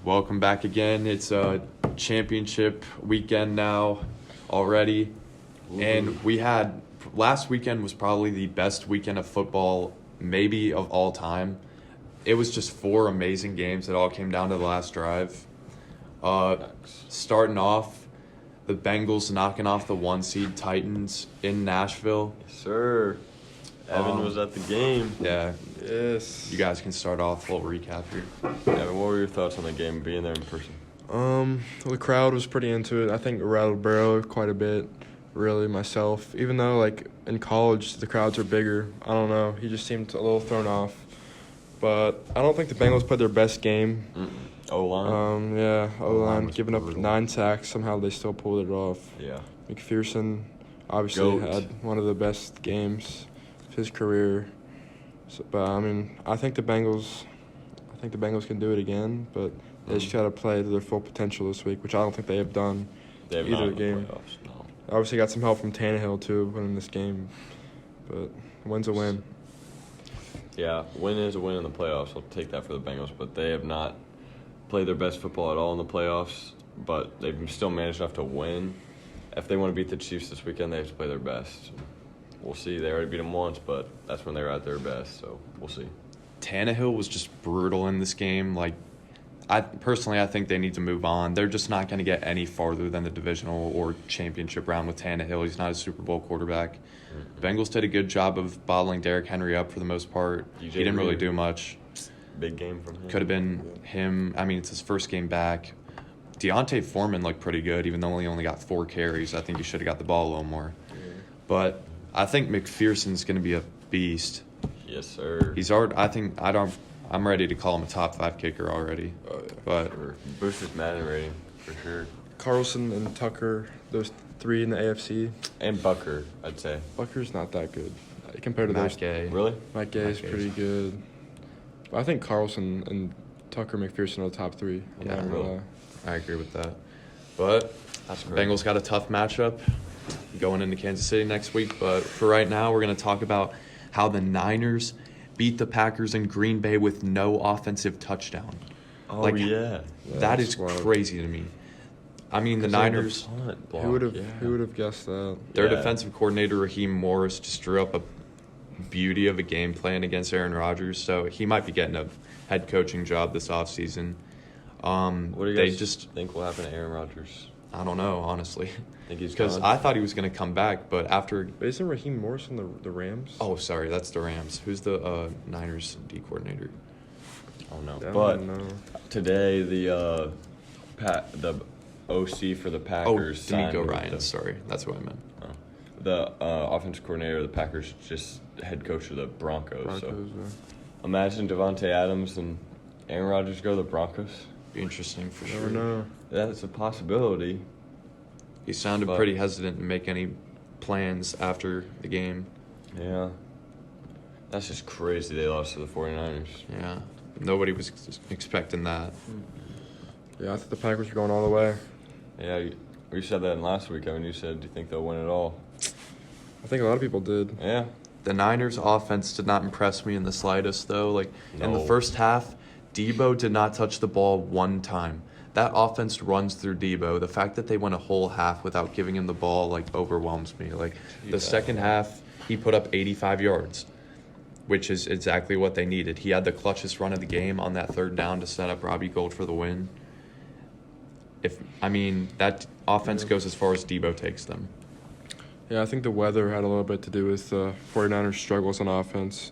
Welcome back again. It's a championship weekend now already. And last weekend was probably the best weekend of football maybe of all time. It was just four amazing games that all came down to the last drive. Starting off, the Bengals knocking off the 1-seed Titans in Nashville. Yes, sir. Evan was at the game. Yeah. Yes. You guys can start off a little recap here. Evan, what were your thoughts on the game being there in person? The crowd was pretty into it. I think it rattled Burrow quite a bit, really, myself. Even though, like, in college, the crowds are bigger. I don't know. He just seemed a little thrown off. But I don't think the Bengals played their best game. O-line? O-line was giving up brutal. 9 sacks. Somehow they still pulled it off. Yeah. McPherson obviously Goat. had one of the best games of his career. But I think the Bengals can do it again, but they just got to play to their full potential this week, which I don't think they have done. They have either not in the game. playoffs, no. Obviously got some help from Tannehill too winning this game, but win's a win. Yeah, win is a win in the playoffs. I'll take that for the Bengals, but they have not played their best football at all in the playoffs, but they've still managed enough to win. If they want to beat the Chiefs this weekend, they have to play their best. We'll see. They already beat them once, but that's when they were at their best, so we'll see. Tannehill was just brutal in this game. I think they need to move on. They're just not going to get any farther than the divisional or championship round with Tannehill. He's not a Super Bowl quarterback. Bengals did a good job of bottling Derrick Henry up for the most part. He didn't really do much. Big game from him. Could have been him. It's his first game back. Deontay Foreman looked pretty good, even though he only got 4 carries. I think he should have got the ball a little more. But I think McPherson's going to be a beast. Yes, sir. I'm ready to call him a top 5 kicker already. But Boost his Madden rating, for sure. Carlson and Tucker, those 3 in the AFC. And Bucker, I'd say. Bucker's not that good compared to Matt those. Gay. Really? Mike Gay is pretty good. But I think Carlson and Tucker McPherson are the top 3. I'm Yeah, not gonna lie. I agree with that. But That's great. Bengals got a tough matchup going into Kansas City next week. But for right now, we're going to talk about how the Niners beat the Packers in Green Bay with no offensive touchdown. Oh, yeah. That is wild. crazy to me. The Niners, Who would have guessed that? their Yeah. defensive coordinator, Raheem Morris, just drew up a beauty of a game plan against Aaron Rodgers. So he might be getting a head coaching job this offseason. What do you They guys just, think will happen to Aaron Rodgers? I don't know, honestly. Think he's Because gone? I thought he was going to come back, but after But isn't Raheem Morris in the Rams? Oh, sorry, that's the Rams. Who's the Niners D coordinator? I don't know. I But don't know. today, the OC for the Packers signed D'Amico with Ryan. the- Sorry, that's what I meant. The offensive coordinator of the Packers, just head coach of the Broncos. So Broncos, imagine Devontae Adams and Aaron Rodgers go to the Broncos. Be interesting for Never sure. know. That's a possibility. He sounded But- pretty hesitant to make any plans after the game. Yeah. That's just crazy they lost to the 49ers. Yeah, nobody was expecting that. Yeah, I thought the Packers were going all the way. Yeah, you said that in last week. You said, do you think they'll win it all? I think a lot of people did. Yeah. The Niners' offense did not impress me in the slightest, though. In the No. first half, Debo did not touch the ball one time. That offense runs through Debo. The fact that they went a whole half without giving him the ball overwhelms me. The second half, he put up 85 yards, which is exactly what they needed. He had the clutchest run of the game on that third down to set up Robbie Gould for the win. That offense goes as far as Debo takes them. Yeah, I think the weather had a little bit to do with the 49ers' struggles on offense,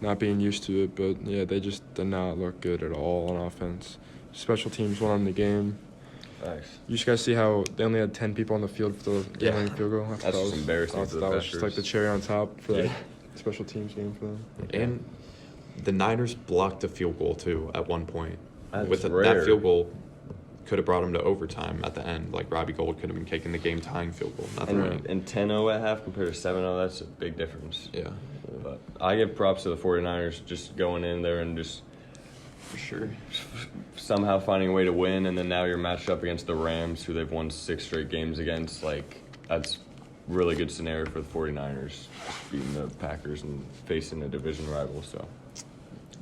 not being used to it. But, yeah, they just did not look good at all on offense. Special teams won on the game. Thanks. You just guys see how they only had 10 people on the field for the game-winning field goal? I thought That's that just embarrassing I for thought the that was just Packers. like the cherry on top for that Yeah. special teams game for them. And the Niners blocked a field goal, too, at one point. That's That rare. field goal could have brought them to overtime at the end. Robbie Gould could have been kicking the game-tying field goal, not the winning. And 10-0 at half compared to 7-0, that's a big difference. Yeah, But I give props to the 49ers just going in there and just for sure. somehow finding a way to win, and then now you're matched up against the Rams, who they've won 6 straight games against. That's really good scenario for the 49ers, just beating the Packers and facing a division rival. So,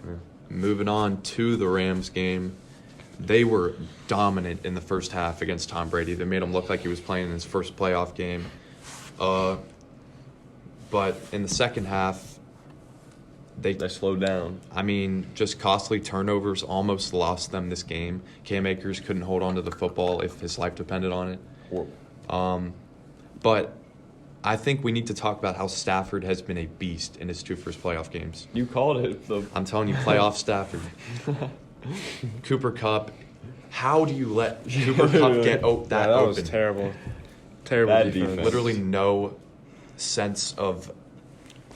yeah. Moving on to the Rams game. They were dominant in the first half against Tom Brady. They made him look like he was playing in his first playoff game. But in the second half, They slowed down. I mean, just costly turnovers almost lost them this game. Cam Akers couldn't hold on to the football if his life depended on it. But I think we need to talk about how Stafford has been a beast in his 2 first playoff games. You called it. I'm telling you, playoff Stafford. Cooper Kupp. How do you let Cooper Kupp get that that open? was terrible. Terrible Bad defense. defense. Literally no sense of.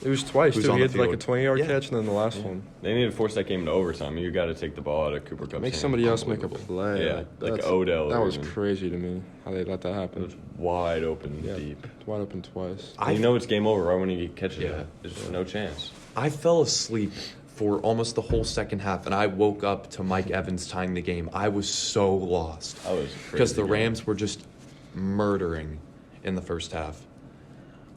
It was twice, Who's too. on He the had like a field. 20-yard Yeah. catch and then the last one. They need to force that game to overtime. You got to take the ball out of Cooper Kupp's Make hand. somebody else make a Unbelievable. play. Yeah, like that's- Odell That or was even- crazy to me, how they let that It happen. was wide open, Yeah, deep. it's wide open twice. I- You know it's game over right when he catches Yeah. it. There's no chance. I fell asleep for almost the whole second half, and I woke up to Mike Evans tying the game. I was so lost That was because the crazy game. Rams were just murdering in the first half.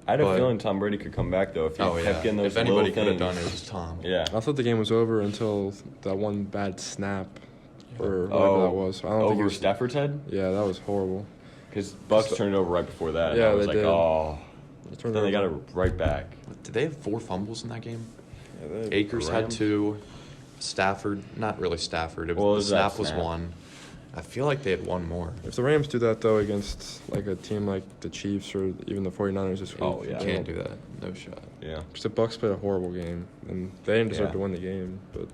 I had a but- feeling Tom Brady could come back though if he Oh kept yeah, getting those if anybody little could have things. done it, it was Tom. Yeah. I thought the game was over until that one bad snap or whatever Oh, that was. I don't think it over was. Stafford's head? Yeah, that was horrible. Because Bucks turned it over right before that. Yeah, and I was they like, did. oh. It turned Then they got over. it right back. Did they have 4 fumbles in that game? Yeah, they- Akers had Rams? 2. Stafford, not really Stafford. It was, Well, it the was that snap was snap. 1. I feel like they had 1 more. If the Rams do that, though, against like a team like the Chiefs or even the 49ers this week, Oh, yeah. You can't do that. No shot. Yeah. Because the Bucks played a horrible game, and they didn't deserve Yeah. to win the game, but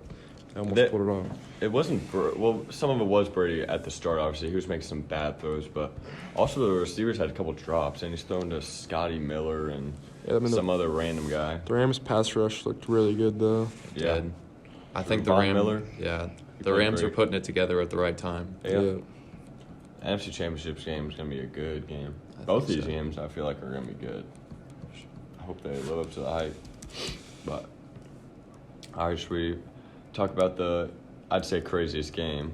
they almost They- pulled it off. It wasn't well. Some of it was Brady at the start. Obviously, he was making some bad throws, but also the receivers had a couple drops, and he's throwing to Scotty Miller and Yeah, I mean, some other random guy. The Rams' pass rush looked really good, though. Yeah, Did. I think the Von Rams. Miller? Yeah, He the played Rams are great. putting it together at the right time. yeah. NFC Championships game is gonna be a good game. Both think these so. games, I feel like, are gonna be good. I hope they live up to the hype. But all right, should we talk about the? I'd say craziest game.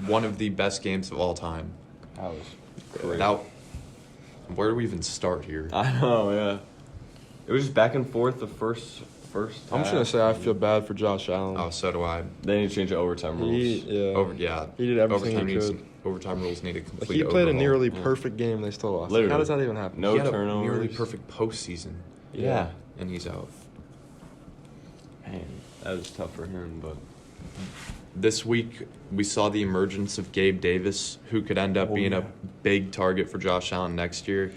One of the best games of all time. That was crazy. Now, where do we even start here? I know, yeah. It was just back and forth the first. I'm just gonna say I feel bad for Josh Allen. Oh, so do I. They need to change the overtime rules. He He did everything overtime he needs, could. Overtime rules need a Like, complete he played a overhaul. nearly perfect game. They still lost. Literally. How does that even happen? No He had turnovers. a nearly perfect postseason, Yeah. and he's out. Man, that was tough for him, but This week, we saw the emergence of Gabe Davis, who could end up being a big target for Josh Allen next year.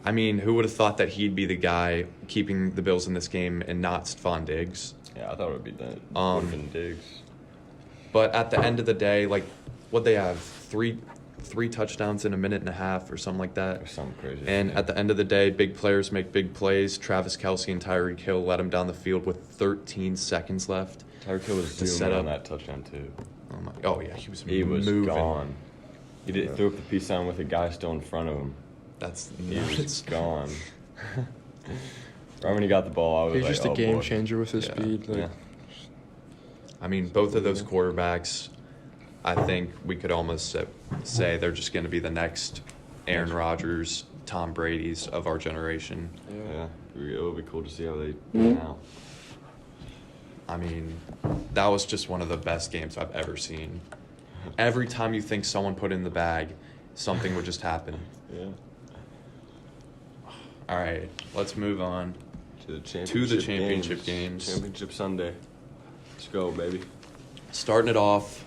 I mean, who would have thought that he'd be the guy keeping the Bills in this game and not Stephon Diggs? yeah, I thought it would be that. Um, Would have been Diggs. But at the end of the day, like, what'd they have? Three touchdowns in a minute and a half or something like that. Or something crazy. And at the end of the day, big players make big plays. Travis Kelce and Tyreek Hill led him down the field with 13 seconds left. Tyreek Hill was to set zooming up- on that touchdown too. Oh yeah, he was He was moving. gone. He did threw up the peace sign with a guy still in front of him. That's He was nuts. gone. Right when he got the ball, I was He's like, just a oh, game boy. changer with his Yeah. speed. Like, Yeah. I mean, both of those quarterbacks, I think we could almost say they're just going to be the next Aaron Rodgers, Tom Brady's of our generation. Yeah, it would be cool to see how they turn out. I mean, that was just one of the best games I've ever seen. Every time you think someone put in the bag, something would just happen. Yeah. All right, let's move on. To the championship games. Championship Sunday. Let's go, baby. Starting it off,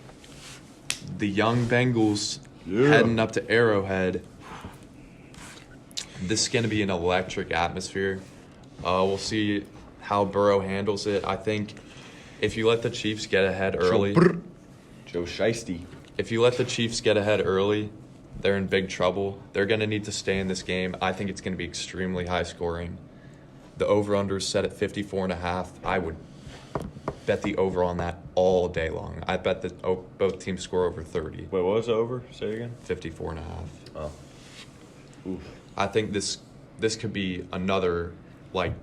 the young Bengals Yeah. heading up to Arrowhead. This is going to be an electric atmosphere. We'll see how Burrow handles it. I think if you let the Chiefs get ahead early, Joe Shiesty. if you let the Chiefs get ahead early, they're in big trouble. They're going to need to stay in this game. I think it's going to be extremely high scoring. The over-under is set at 54.5. I would bet the over on that all day long. I bet that both teams score over 30. Wait, what was it over? Say it again. 54.5. Oh. Oof. I think this could be another, like,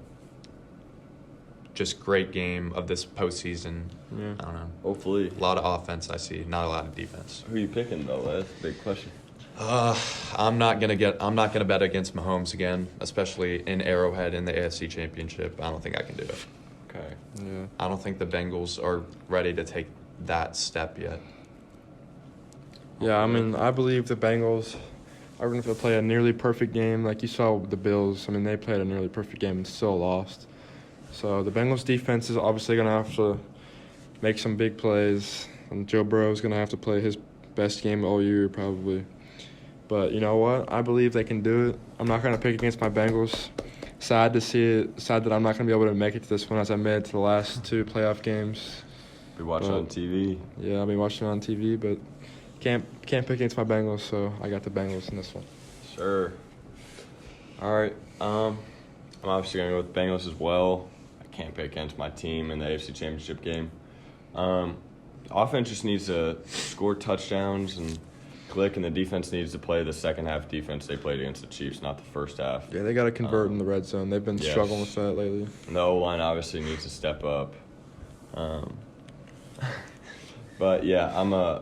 just great game of this postseason. Yeah. I don't know. Hopefully. A lot of offense I see, not a lot of defense. Who are you picking though? That's a big question. I'm not gonna bet against Mahomes again, especially in Arrowhead in the AFC Championship. I don't think I can do it. Okay. Yeah. I don't think the Bengals are ready to take that step yet. Yeah, I mean, I believe the Bengals are going to play a nearly perfect game. Like you saw with the Bills, I mean, they played a nearly perfect game and still lost. So the Bengals defense is obviously going to have to make some big plays, and Joe Burrow is going to have to play his best game all year probably. But you know what? I believe they can do it. I'm not going to pick against my Bengals. Sad to see it. Sad that I'm not going to be able to make it to this one as I made it to the last 2 playoff games. Be watching on TV. Yeah, I'll be watching on TV, but can't pick against my Bengals, so I got the Bengals in this one. Sure. All right. I'm obviously going to go with Bengals as well. I can't pick against my team in the AFC Championship game. Offense just needs to score touchdowns and click, and the defense needs to play the second half defense they played against the Chiefs, not the first half. Yeah, they got to convert in the red zone. They've been yes. struggling with that lately. And the O-line obviously needs to step up. But yeah,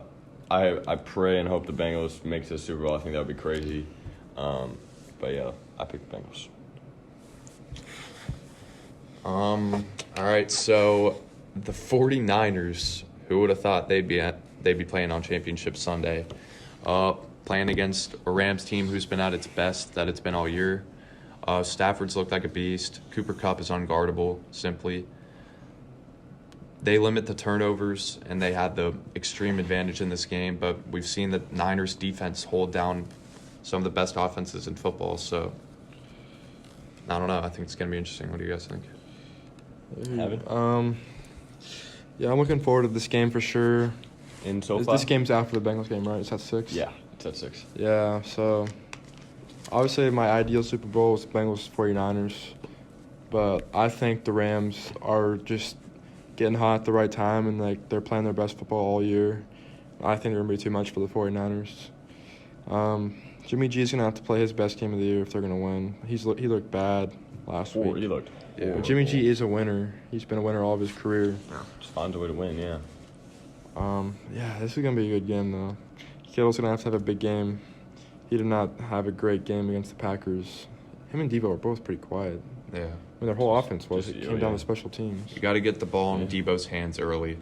I pray and hope the Bengals make it to the Super Bowl. I think that would be crazy. But yeah, I pick the Bengals. All right, so the 49ers, who would have thought they'd be playing on Championship Sunday, playing against a Rams team who's been at its best that it's been all year. Stafford's looked like a beast. Cooper Kupp is unguardable, simply. They limit the turnovers, and they had the extreme advantage in this game, but we've seen the Niners defense hold down some of the best offenses in football, so I don't know. I think it's going to be interesting. What do you guys think? Evan? Yeah, I'm looking forward to this game for sure. In SoFi? This game's after the Bengals game, right? It's at 6? Yeah, it's at 6. Yeah, so obviously my ideal Super Bowl is Bengals 49ers, but I think the Rams are just getting hot at the right time, and like they're playing their best football all year. I think they're going to be too much for the 49ers. Jimmy G's going to have to play his best game of the year if they're going to win. He looked bad last week. He looked Yeah. But Jimmy G is a winner. He's been a winner all of his career. Just finds a way to win, yeah. Yeah, this is going to be a good game, though. Kittle's going to have a big game. He did not have a great game against the Packers. Him and Devo are both pretty quiet. Yeah. I mean, their whole offense was. It came down yeah. to special teams. You got to get the ball in Yeah. Debo's hands early,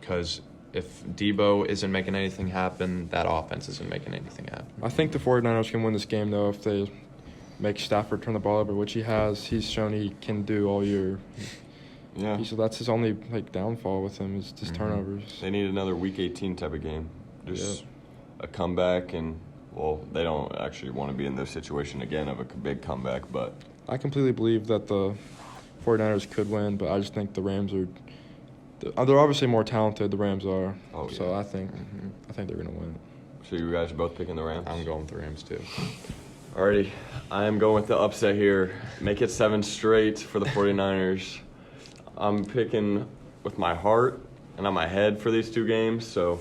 because if Debo isn't making anything happen, that offense isn't making anything happen. I think the 49ers can win this game, though, if they make Stafford turn the ball over, which he has. He's shown he can do all year. Yeah. So that's his only downfall with him is just turnovers. They need another Week 18 type of game. Just a comeback, and, well, they don't actually want to be in this situation again of a big comeback, but I completely believe that the 49ers could win, but I just think the Rams are they're obviously more talented, the Rams are. Oh, so yeah. I think they're going to win. so you guys are both picking the Rams? I'm going with the Rams, too. Alrighty, I am going with the upset here. Make it 7 straight for the 49ers. I'm picking with my heart and on my head for these 2 games, so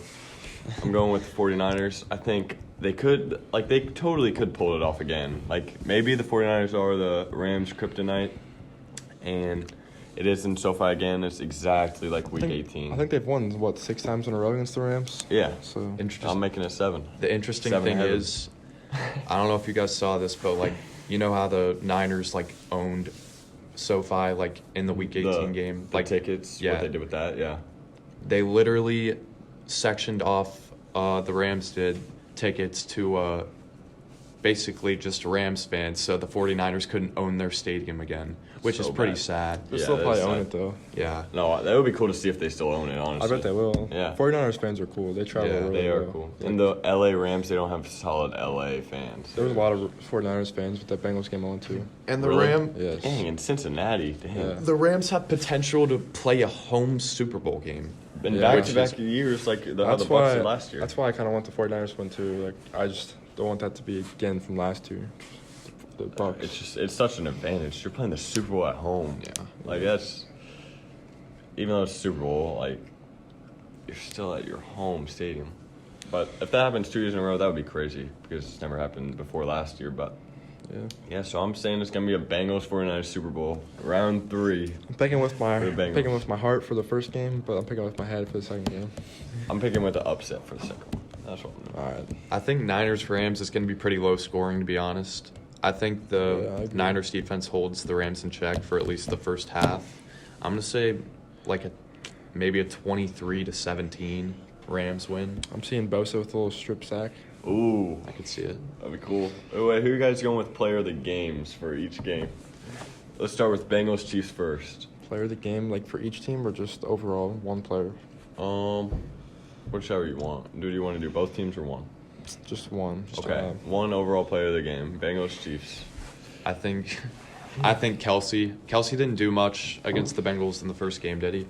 I'm going with the 49ers. I think they totally could pull it off again. Like, maybe the 49ers are the Rams' kryptonite, and it is in SoFi again. It's exactly like Week 18. I think they've won, 6 times in a row against the Rams? Yeah, So I'm making it 7. The interesting 7 thing ahead of is, I don't know if you guys saw this, but you know how the Niners owned SoFi in the Week 18 game, The tickets, yeah. what they did with that, yeah. They literally sectioned off. The Rams did tickets to basically just Rams fans, so the 49ers couldn't own their stadium again, which So is pretty bad. sad. they'll Yeah, still that probably is own sad. it, though. Yeah. No, that would be cool to see if they still own it, honestly. I bet they will. Yeah. 49ers fans are cool. They travel Yeah, really They are well. cool. And the LA Rams, they don't have solid LA fans. There was a lot of 49ers fans with that Bengals game on, too. And Really? Yes. Dang, in Cincinnati. Dang. Yeah. the Rams have potential to play a home Super Bowl game. Been Yeah. back-to-back years like how the Bucs did last year. That's why I kind of want the 49ers win, too. I just don't want that to be again from last year. The Bucs. It's such an advantage. You're playing the Super Bowl at home. Yeah. That's, even though it's Super Bowl, you're still at your home stadium. But if that happens 2 years in a row, that would be crazy because it's never happened before last year. But yeah, so I'm saying it's gonna be a Bengals 49ers Super Bowl round 3. I'm picking with my For the Bengals. heart for the first game, but I'm picking with my head for the second game. I'm picking with the upset for the second one. That's what I'm doing. All right. I think Niners-Rams is going to be pretty low scoring, to be honest. I think the Yeah, I agree. Niners defense holds the Rams in check for at least the first half. I'm going to say maybe a 23-17. Rams win. I'm seeing Bosa with a little strip sack. Ooh, I could see it. that'd be cool. Oh, wait, who are you guys going with player of the games for each game? Let's start with Bengals Chiefs first. Player of the game, like for each team or just overall one player? Whichever you want. Do you want to do both teams or one? Just one. Just Okay, one overall player of the game. Bengals Chiefs. I think Kelsey. Kelsey didn't do much against the Bengals in the first game, did he?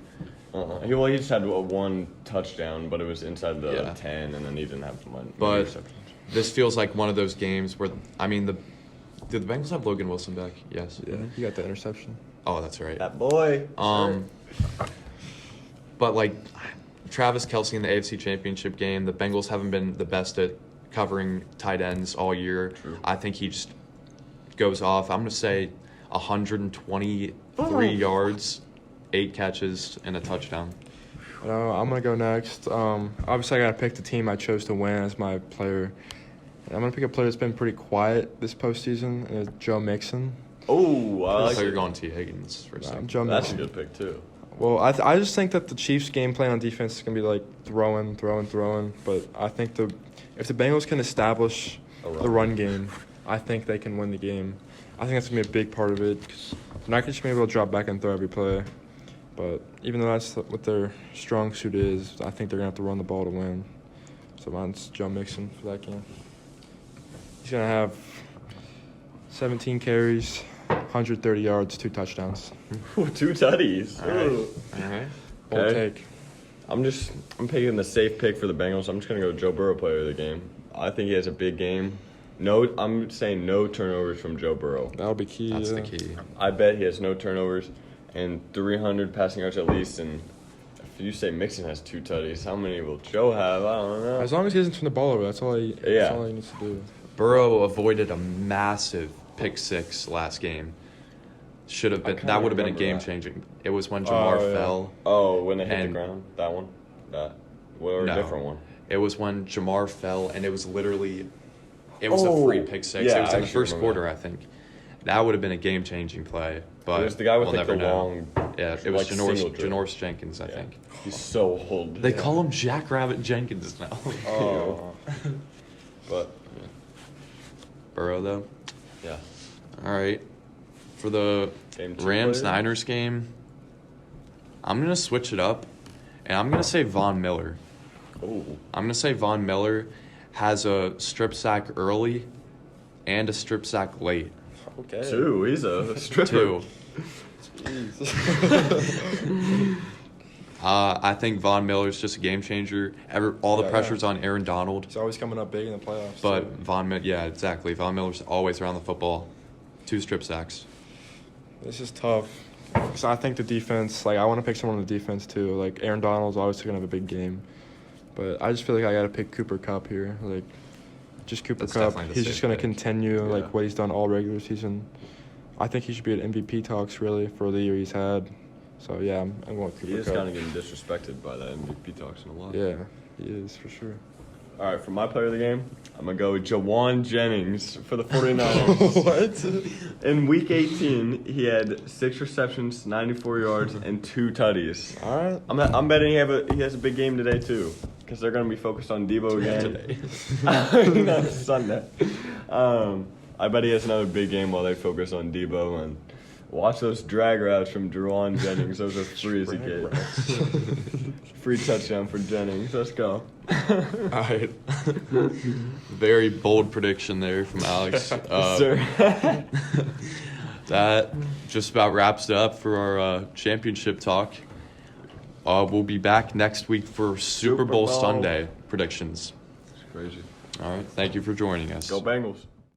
He just had one touchdown, but it was inside the Yeah. 10, and then he didn't have many But interceptions. this feels like one of those games where, I mean, did the Bengals have Logan Wilson back? Yes. Yeah, he got the interception. Oh, that's right. That boy. But like Travis Kelce in the AFC Championship game, the Bengals haven't been the best at covering tight ends all year. True. I think he just goes off. I'm going to say 123 yards, 8 catches, and a touchdown. I'm going to go next. Obviously, I got to pick the team I chose to win as my player. And I'm going to pick a player that's been pretty quiet this postseason, and it's Joe Mixon. Oh, I like So you're it. going T. Higgins for a second. Joe That's a Mixon. good pick, too. Well, I just think that the Chiefs' game plan on defense is going to be like throwing. But I think if the Bengals can establish the run game, I think they can win the game. I think that's going to be a big part of it because they're not just going to be able to drop back and throw every play. But even though that's what their strong suit is, I think they're going to have to run the ball to win. So mine's Joe Mixon for that game. He's going to have 17 carries, 130 yards, 2 touchdowns. Ooh, 2 tutties. All right. Ooh. All right. Bold Okay. take. I'm picking the safe pick for the Bengals. I'm just going to go Joe Burrow player of the game. I think he has a big game. I'm saying no turnovers from Joe Burrow. That'll be key. That's the yeah. key. I bet he has no turnovers and 300 passing yards at least. And if you say Mixon has 2 tutties, how many will Joe have? I don't know. As long as he doesn't turn the ball over, that's all he needs to do. Burrow avoided a massive pick 6 last game. Should have been. kinda That would have been a remember that. game changing. It was when Jamar yeah. fell. Oh, when they hit the And- ground? That one? Or No. a different one? It was when Jamar fell, and it was literally. It was a free pick 6. yeah, It was I in the actually first remember quarter, I think. That would have been a game changing play. But It was the guy with we'll like never the know. long. Yeah, it was like, single drill. Janoris Jenkins, I Yeah. think. He's so old. They call him Jackrabbit Jenkins now. Oh. But, Burrow, though. yeah. All right. For the Game 2 Rams-Niners game, I'm going to switch it up, and I'm going to say Von Miller. Oh. I'm going to say Von Miller has a strip sack early and a strip sack late. Okay. 2. He's a stripper. 2. I think Von Miller's just a game changer. All the Yeah, pressure's on Aaron Donald. He's always coming up big in the playoffs. But too. yeah, exactly. Von Miller's always around the football. 2 strip sacks. This is tough. Because I think the defense, I want to pick someone on the defense too. Like, Aaron Donald's obviously going to have a big game. But I just feel like I got to pick Cooper Kupp here. Just Cooper That's Kupp. definitely the He's safe just going to pick. continue, Yeah. what he's done all regular season. I think he should be at MVP talks, really, for the year he's had. So, yeah, I'm going with He Cooper is Kupp. kind of getting disrespected by that MVP talks a lot. Yeah, he is, for sure. All right, for my player of the game, I'm going to go with Jawan Jennings for the 49ers. What? In Week 18, he had 6 receptions, 94 yards, and 2 tutties. All right. I'm betting he has a big game today, too, because they're going to be focused on Debo again. Today. No, Sunday. I bet he has another big game while they focus on Debo. And watch those drag routes from Jawan Jennings. Those are free as a kid. Free touchdown for Jennings. Let's go. All right. Very bold prediction there from Alex. Sir. That just about wraps it up for our championship talk. We'll be back next week for Super Bowl Bowl. Sunday predictions. It's crazy. All right. Thank you for joining us. Go Bengals.